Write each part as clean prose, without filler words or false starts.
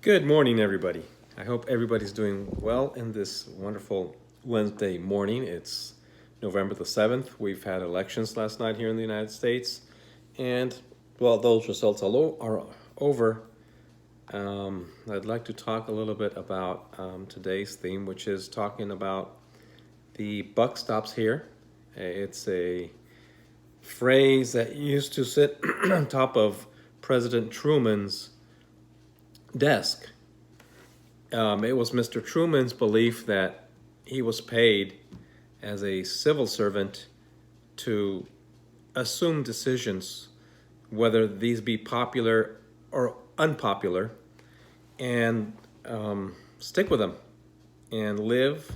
Good morning, everybody. I hope everybody's doing well in this wonderful Wednesday morning. It's November the 7th. We've had elections last night here in the United States. And while those results are over, I'd like to talk a little bit about today's theme, which is talking about the buck stops here. It's a phrase that used to sit on top of President Truman's desk. It was Mr. Truman's belief that he was paid as a civil servant to assume decisions, whether these be popular or unpopular, and stick with them and live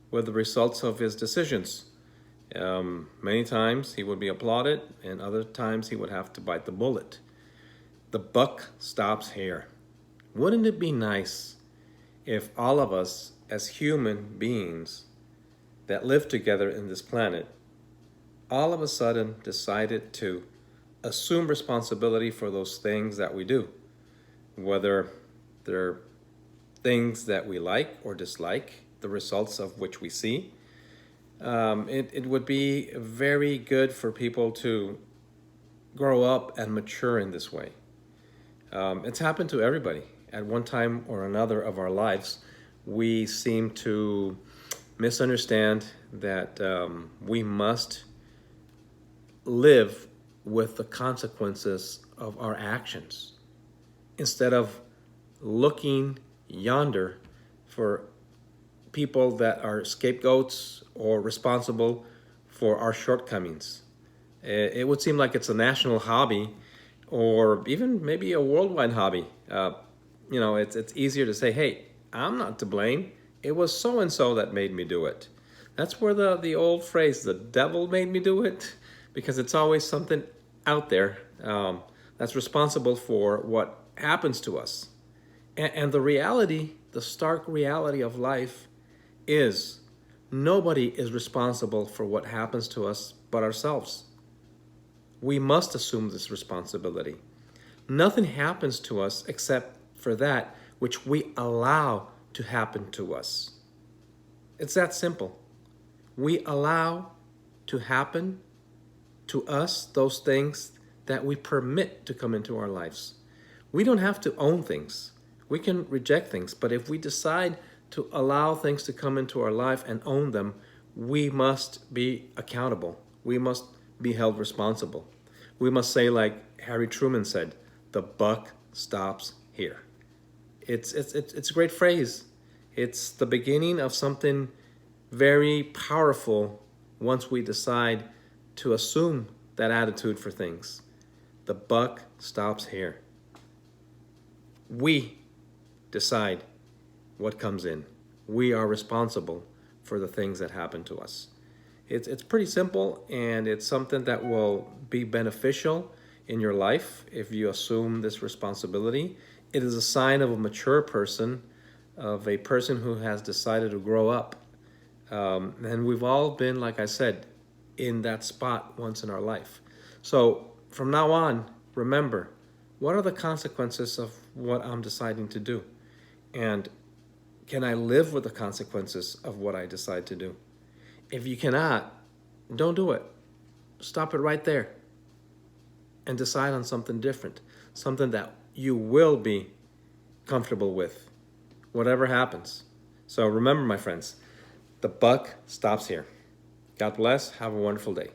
with the results of his decisions. Many times he would be applauded, and other times he would have to bite the bullet. The buck stops here. Wouldn't it be nice if all of us as human beings that live together in this planet all of a sudden decided to assume responsibility for those things that we do, whether they're things that we like or dislike, the results of which we see. It would be very good for people to grow up and mature in this way. It's happened to everybody. At one time or another of our lives, we seem to misunderstand that we must live with the consequences of our actions instead of looking yonder for people that are scapegoats or responsible for our shortcomings. It would seem like it's a national hobby or even maybe a worldwide hobby. It's easier to say, hey, I'm not to blame. It was so-and-so that made me do it. That's where the old phrase, the devil made me do it, because it's always something out there that's responsible for what happens to us. And the reality, the stark reality of life is nobody is responsible for what happens to us but ourselves. We must assume this responsibility. Nothing happens to us except for that which we allow to happen to us. It's that simple. We allow to happen to us those things that we permit to come into our lives. We don't have to own things. We can reject things, but if we decide to allow things to come into our life and own them, we must be accountable. We must be held responsible. We must say, like Harry Truman said, the buck stops here. It's a great phrase. It's the beginning of something very powerful once we decide to assume that attitude for things. The buck stops here. We decide what comes in. We are responsible for the things that happen to us. It's pretty simple, and it's something that will be beneficial in your life if you assume this responsibility. It is a sign of a mature person, of a person who has decided to grow up. And we've all been, like I said, in that spot once in our life. So from now on, remember, what are the consequences of what I'm deciding to do? And can I live with the consequences of what I decide to do? If you cannot, don't do it. Stop it right there and decide on something different, something that you will be comfortable with, whatever happens. So remember, my friends, the buck stops here. God bless. Have a wonderful day.